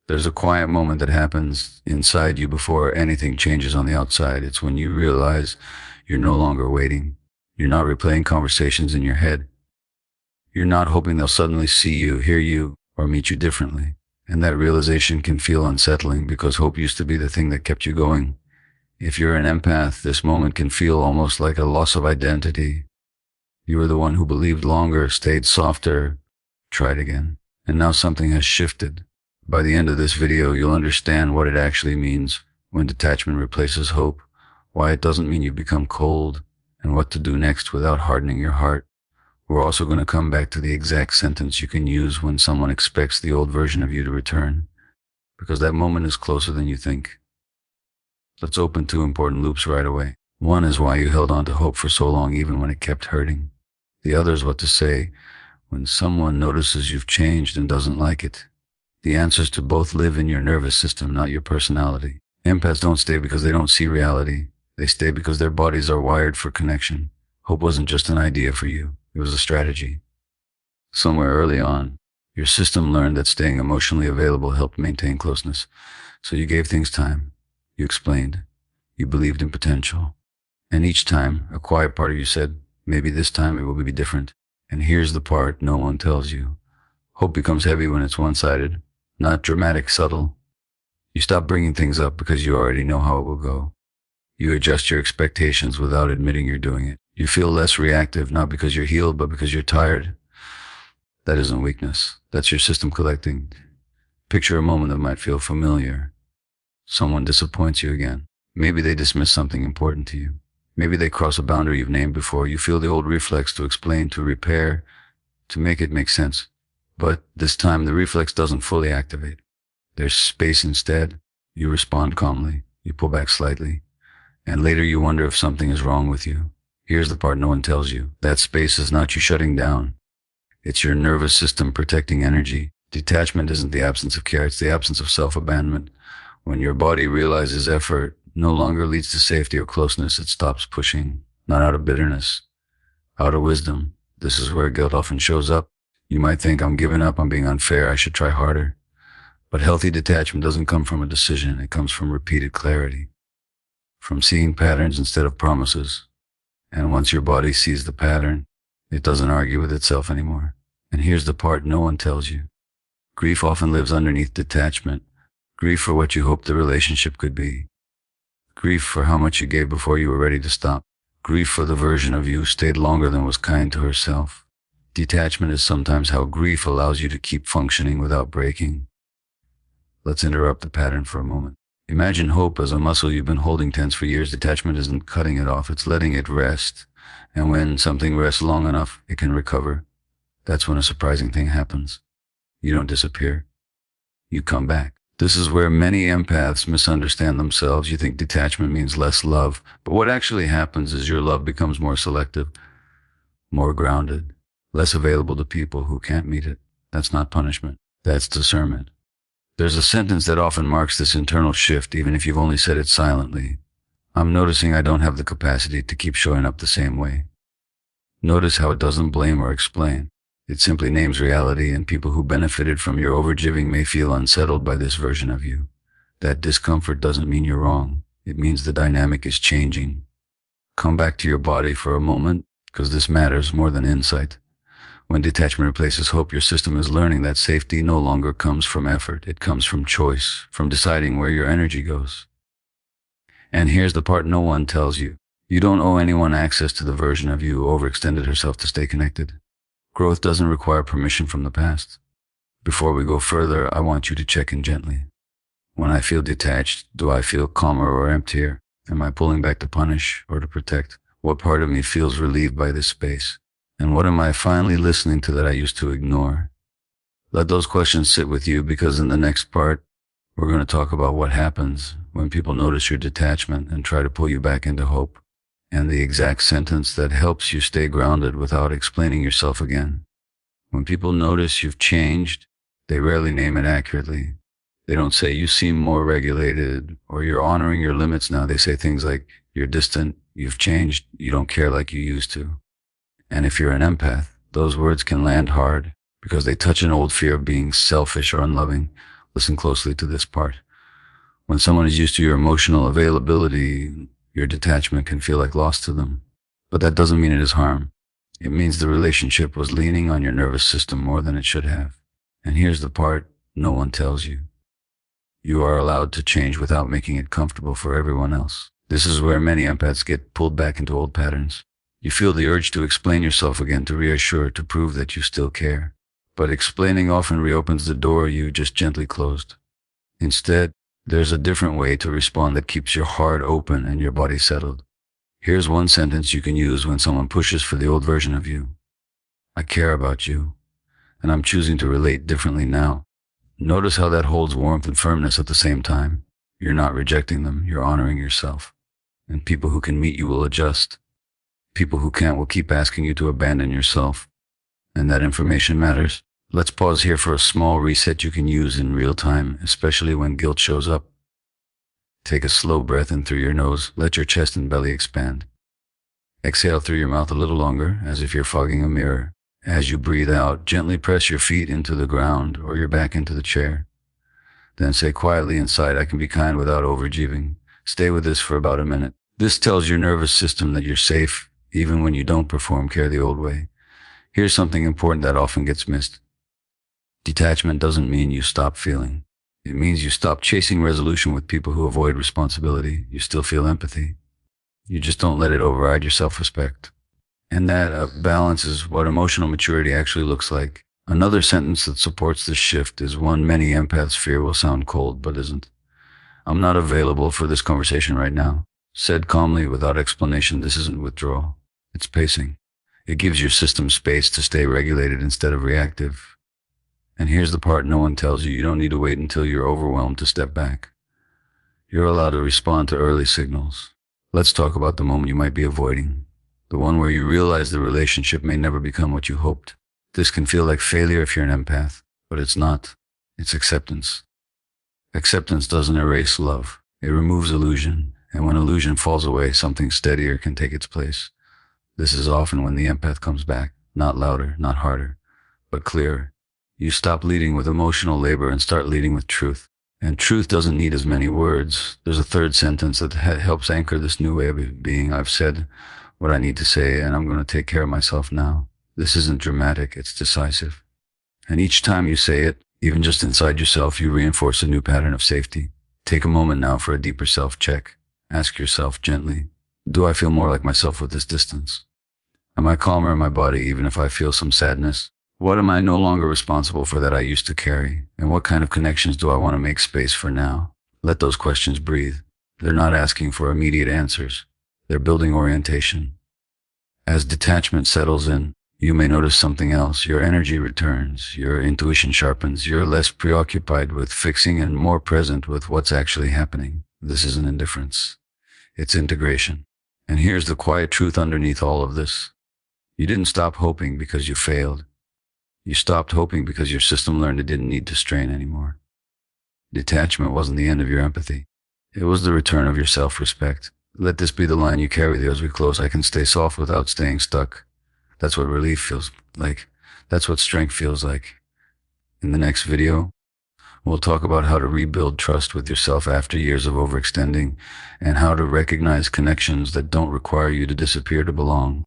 There's a quiet moment that happens inside you before anything changes on the outside. It's when you realize you're no longer waiting. You're not replaying conversations in your head. You're not hoping they'll suddenly see you, hear you, or meet you differently. And that realization can feel unsettling because hope used to be the thing that kept you going. If you're an empath, this moment can feel almost like a loss of identity. You were the one who believed longer, stayed softer, tried again. And now something has shifted. By the end of this video, you'll understand what it actually means when detachment replaces hope, why it doesn't mean you become cold, and what to do next without hardening your heart. We're also going to come back to the exact sentence you can use when someone expects the old version of you to return, because that moment is closer than you think. Let's open two important loops right away. One is why you held on to hope for so long even when it kept hurting. The other is what to say when someone notices you've changed and doesn't like it. The answers to both live in your nervous system, not your personality. Empaths don't stay because they don't see reality. They stay because their bodies are wired for connection. Hope wasn't just an idea for you. It was a strategy. Somewhere early on, your system learned that staying emotionally available helped maintain closeness. So you gave things time. You explained. You believed in potential. And each time, a quiet part of you said, maybe this time it will be different. And here's the part no one tells you. Hope becomes heavy when it's one-sided, not dramatic, subtle. You stop bringing things up because you already know how it will go. You adjust your expectations without admitting you're doing it. You feel less reactive, not because you're healed, but because you're tired. That isn't weakness. That's your system collecting. Picture a moment that might feel familiar. Someone disappoints you again. Maybe they dismiss something important to you. Maybe they cross a boundary you've named before. You feel the old reflex to explain, to repair, to make it make sense. But this time the reflex doesn't fully activate. There's space instead. You respond calmly. You pull back slightly. And later you wonder if something is wrong with you. Here's the part no one tells you. That space is not you shutting down. It's your nervous system protecting energy. Detachment isn't the absence of care, it's the absence of self-abandonment. When your body realizes effort no longer leads to safety or closeness, it stops pushing, not out of bitterness, out of wisdom. This is where guilt often shows up. You might think, I'm giving up, I'm being unfair, I should try harder. But healthy detachment doesn't come from a decision, it comes from repeated clarity, from seeing patterns instead of promises. And once your body sees the pattern, it doesn't argue with itself anymore. And here's the part no one tells you. Grief often lives underneath detachment. Grief for what you hoped the relationship could be. Grief for how much you gave before you were ready to stop. Grief for the version of you who stayed longer than was kind to herself. Detachment is sometimes how grief allows you to keep functioning without breaking. Let's interrupt the pattern for a moment. Imagine hope as a muscle you've been holding tense for years. Detachment isn't cutting it off, it's letting it rest. And when something rests long enough, it can recover. That's when a surprising thing happens. You don't disappear. You come back. This is where many empaths misunderstand themselves. You think detachment means less love, but what actually happens is your love becomes more selective, more grounded, less available to people who can't meet it. That's not punishment. That's discernment. There's a sentence that often marks this internal shift, even if you've only said it silently. I'm noticing I don't have the capacity to keep showing up the same way. Notice how it doesn't blame or explain. It simply names reality, and people who benefited from your overgiving may feel unsettled by this version of you. That discomfort doesn't mean you're wrong. It means the dynamic is changing. Come back to your body for a moment, because this matters more than insight. When detachment replaces hope, your system is learning that safety no longer comes from effort. It comes from choice, from deciding where your energy goes. And here's the part no one tells you. You don't owe anyone access to the version of you who overextended herself to stay connected. Growth doesn't require permission from the past. Before we go further, I want you to check in gently. When I feel detached, do I feel calmer or emptier? Am I pulling back to punish or to protect? What part of me feels relieved by this space? And what am I finally listening to that I used to ignore? Let those questions sit with you, because in the next part, we're going to talk about what happens when people notice your detachment and try to pull you back into hope, and the exact sentence that helps you stay grounded without explaining yourself again. When people notice you've changed, they rarely name it accurately. They don't say, you seem more regulated, or you're honoring your limits now. They say things like, you're distant, you've changed, you don't care like you used to. And if you're an empath, those words can land hard because they touch an old fear of being selfish or unloving. Listen closely to this part. When someone is used to your emotional availability, your detachment can feel like loss to them. But that doesn't mean it is harm. It means the relationship was leaning on your nervous system more than it should have. And here's the part no one tells you. You are allowed to change without making it comfortable for everyone else. This is where many empaths get pulled back into old patterns. You feel the urge to explain yourself again, to reassure, to prove that you still care. But explaining often reopens the door you just gently closed. Instead, there's a different way to respond that keeps your heart open and your body settled. Here's one sentence you can use when someone pushes for the old version of you. I care about you, and I'm choosing to relate differently now. Notice how that holds warmth and firmness at the same time. You're not rejecting them, you're honoring yourself. And people who can meet you will adjust. People who can't will keep asking you to abandon yourself. And that information matters. Let's pause here for a small reset you can use in real time, especially when guilt shows up. Take a slow breath in through your nose. Let your chest and belly expand. Exhale through your mouth a little longer, as if you're fogging a mirror. As you breathe out, gently press your feet into the ground or your back into the chair. Then say quietly inside, I can be kind without overgiving. Stay with this for about a minute. This tells your nervous system that you're safe, even when you don't perform care the old way. Here's something important that often gets missed. Detachment doesn't mean you stop feeling. It means you stop chasing resolution with people who avoid responsibility. You still feel empathy. You just don't let it override your self-respect. And that balance is what emotional maturity actually looks like. Another sentence that supports this shift is one many empaths fear will sound cold, but isn't. I'm not available for this conversation right now. Said calmly, without explanation, this isn't withdrawal. It's pacing. It gives your system space to stay regulated instead of reactive. And here's the part no one tells you. You don't need to wait until you're overwhelmed to step back. You're allowed to respond to early signals. Let's talk about the moment you might be avoiding. The one where you realize the relationship may never become what you hoped. This can feel like failure if you're an empath, but it's not. It's acceptance. Acceptance doesn't erase love. It removes illusion. And when illusion falls away, something steadier can take its place. This is often when the empath comes back, not louder, not harder, but clearer. You stop leading with emotional labor and start leading with truth. And truth doesn't need as many words. There's a third sentence that helps anchor this new way of being. I've said what I need to say, and I'm going to take care of myself now. This isn't dramatic, it's decisive. And each time you say it, even just inside yourself, you reinforce a new pattern of safety. Take a moment now for a deeper self-check. Ask yourself gently, do I feel more like myself with this distance? Am I calmer in my body even if I feel some sadness? What am I no longer responsible for that I used to carry? And what kind of connections do I want to make space for now? Let those questions breathe. They're not asking for immediate answers. They're building orientation. As detachment settles in, you may notice something else. Your energy returns, your intuition sharpens, you're less preoccupied with fixing and more present with what's actually happening. This isn't indifference. It's integration. And here's the quiet truth underneath all of this. You didn't stop hoping because you failed. You stopped hoping because your system learned it didn't need to strain anymore. Detachment wasn't the end of your empathy. It was the return of your self-respect. Let this be the line you carry with you as we close. I can stay soft without staying stuck. That's what relief feels like. That's what strength feels like. In the next video, we'll talk about how to rebuild trust with yourself after years of overextending and how to recognize connections that don't require you to disappear to belong.